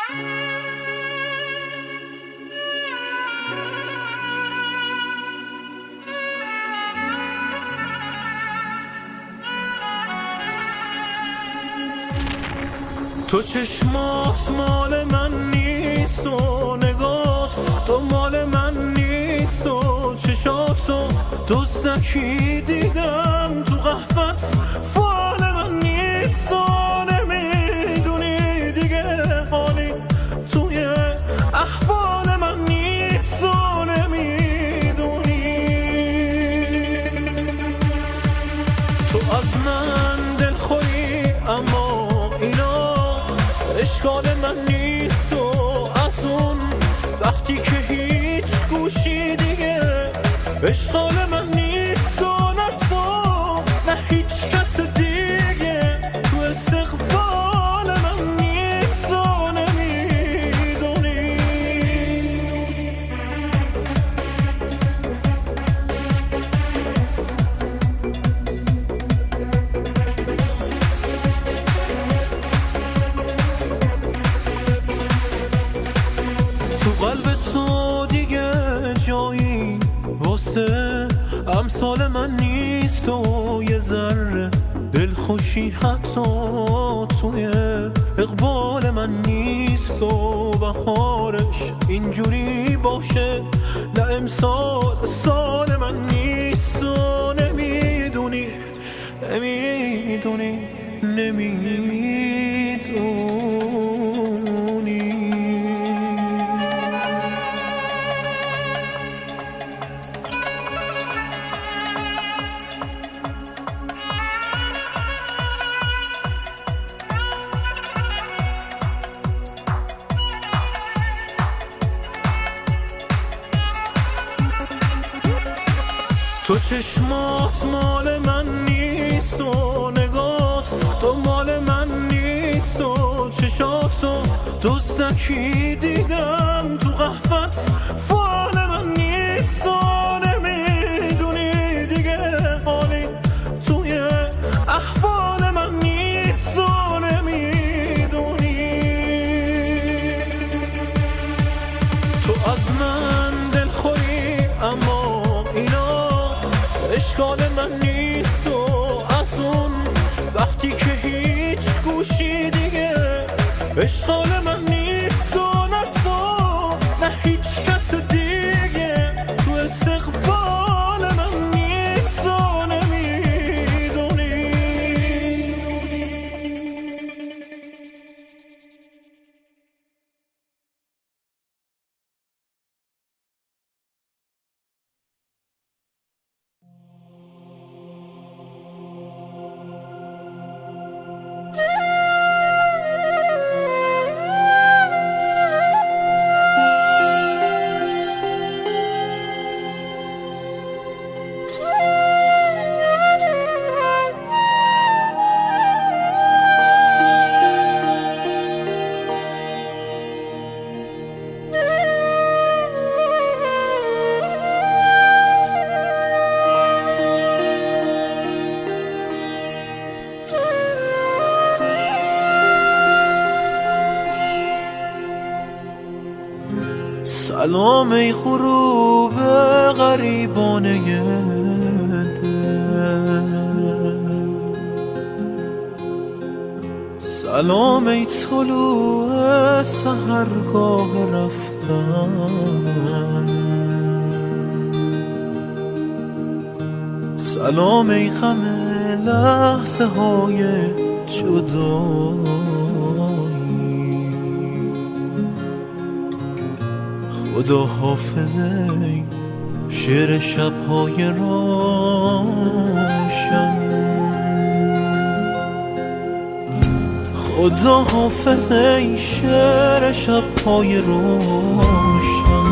تو چشمات مال من نیست و نگات تو مال من نیست و چشاتو دزدکی دیدم تو قهوت فال من نیست و نمیدونی دیگه حالی توی احوال من نیست و نمیدونی تو از من دلخوری اما اشکال من نیست و از اون وقتی که هیچ گوشی دیگه اشکال من نیست و نه تو نه هیچ کس دیگه تو استقبال من نیست و نمیدونی تو قلب تو دیگه جایی واسه امثال من نیست و یه ذره دلخوشی حتی توی اقبال من نیست و بهارش اینجوری باشه نه امسال سال من نیست و نمیدونی نمیدونی نمیدونی تو چشمات مال من نیست و نگات تو مال من نیست و چشاتو دزدکی دیدم تو قهوت فال من نیست و نمیدونی دیگه حالی توی احوال من نیست و نمیدونی تو از من دلخوری اما اشکال من نیست و از اون وقتی که هیچ گوشی دیگه اشکال من نیست و نه تو نه هیچ کس دیگه تو استقبال من نیست و نمیدونی سلام ای غروب غریبانه دل سلام ای طلوع سحرگاه رفتن سلام ای غم لحظه های جدایی خدا حافظه شعر شب‌های روشن خدا حافظه شعر شب‌های روشن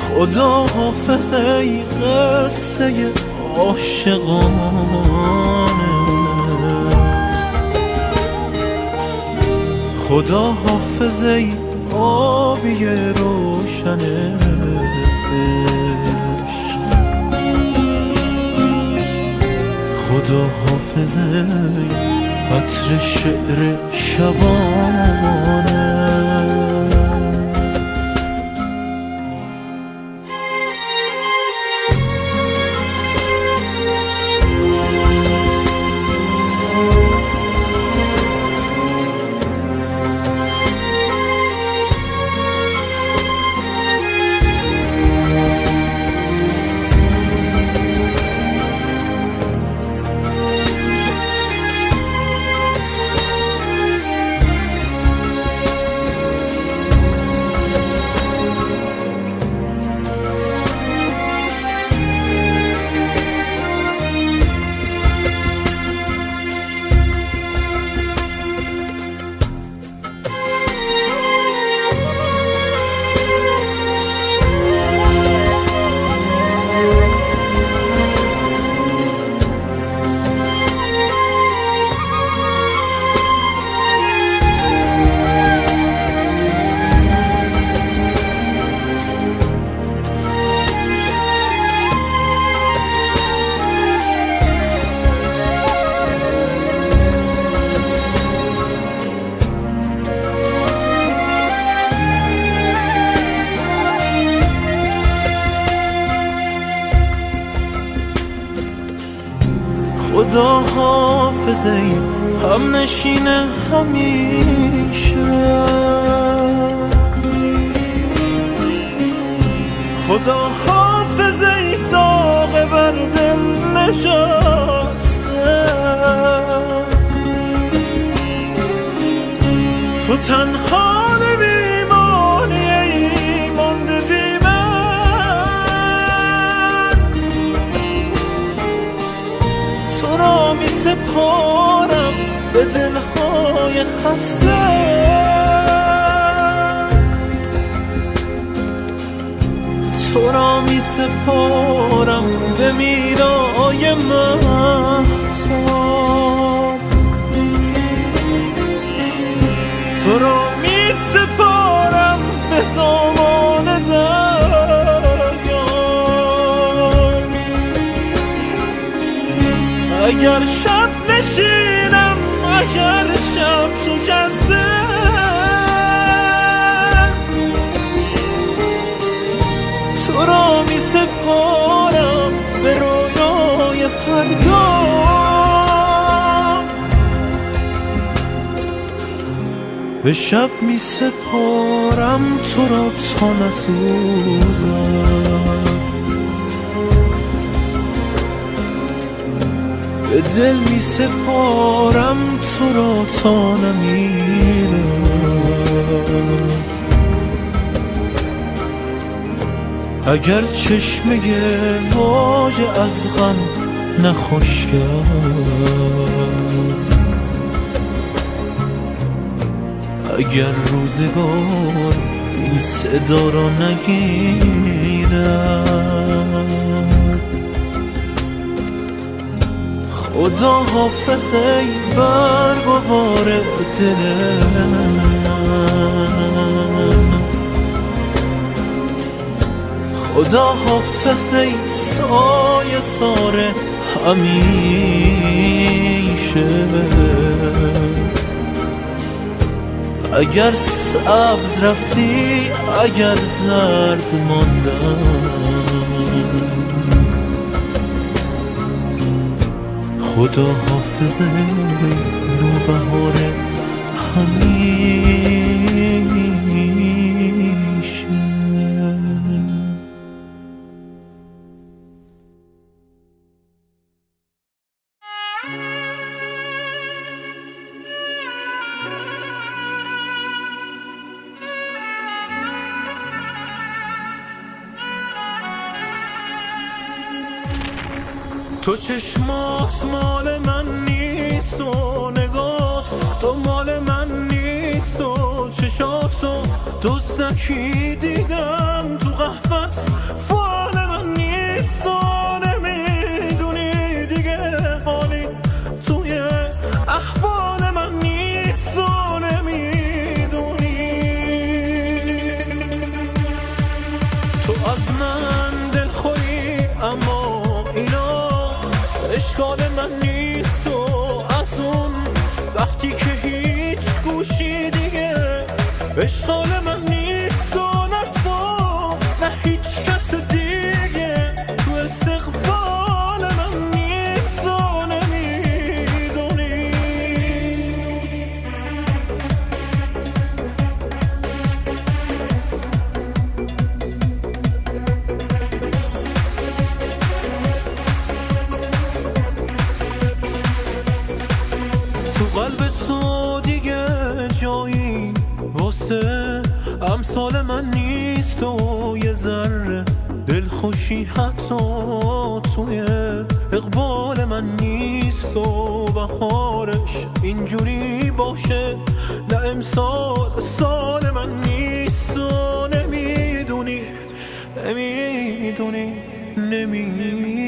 خدا حافظه قصه عاشقانه خدا حافظه آبی روشن عشق خدا حافظه عطر شعر شبانه. خدا حافظه هم نشینه همیشه، خدا حافظه داغ بر دل نشسته. تو تنها نمیمانی ای مانده بی من، تو را می سپارم به دلهای خسته. تو را می سپارم به میرای مهتاب، تو را می سپارم به دامان دریا. اگر شب نشینم، اگر شب شکسته، تو را می سپارم به رویای فردا. به شب می سپارم تو را تا نسوزد، به دل می سپارم تو را تا نمیرد. اگر چشمه واژه از غم نخوش کرد، اگر روزگار این صدا را نگیرد، خدا حافظ ای برگ و بار دل من، خدا حافظ ای سایه سار همیشه. اگر سبز رفتی، اگر زرد ماندم، خدا حافظ نوبهار همیشه. تو چشمات مال من نیست و نگات تو مال من نیست و چشاتو دزدکی دیدم تو قهوت فال من نیست و نمیدونی دیگه حالی توی احوال من نیست و نمیدونی. تو از من دلخوری اما اینا اشکال من نیست و از اون وقتی که هیچ گوشی دیگه عشق حال من نیست و نه تو نه هیچ کس دیگه تو استقبال من نیست و نمیدونی. تو قلب تو دیگه جایی واسه امثال من نیست و یه ذره دلخوشی حتی توی اقبال من نیست و بهارش اینجوری باشه نه امسال سال من نیست و نمیدونی نمیدونی نمیدونی.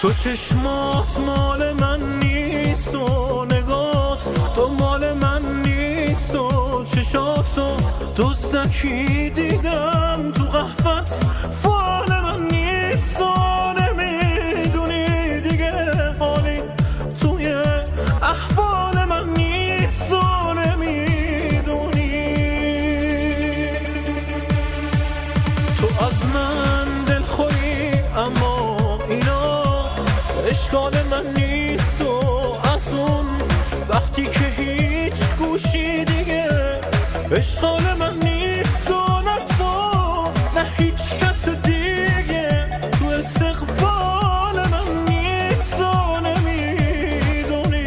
تو چشمات مال من نیست و نگات تو مال من نیست و چشاتو دزدکی دیدم تو قهفت فال من نیست و نمیدونی دیگه حالی توی احوال من نیست و نمیدونی. تو از من دلخوری اما اشکال من نیست و از اون وقتی که هیچ گوشی دیگه اشکال من نیست و نه تو نه هیچ کس دیگه تو استقبال من نیست و نمیدونی.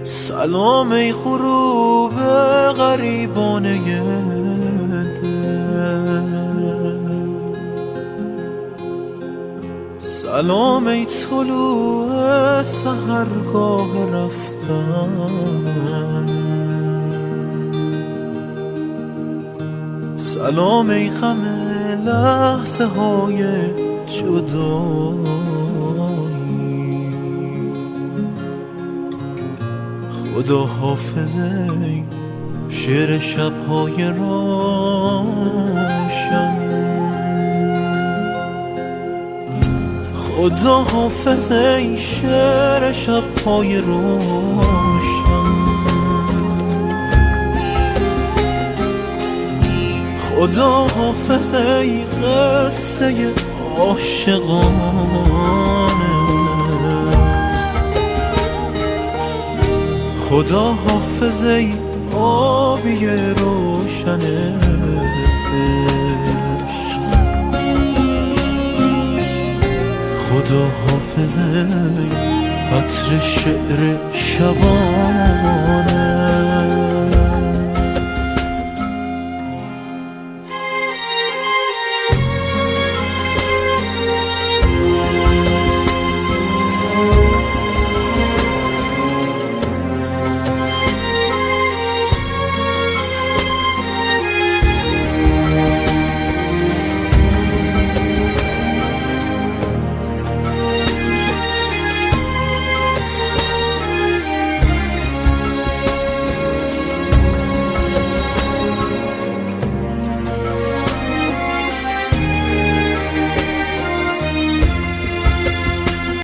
سلام ای غروب غریبانه دل، سلام ای طلوع سحرگاه رفتن، سلام ای غم لحظه های جدایی، خدا حافظ ای شعر شب‌های روشن، خدا حافظ ای شعر شب‌های روشن، خدا حافظ ای قصه عاشقانه، خدا حافظ ای آبی روشن عشق، خدا حافظ ای عطر شعر شبانه.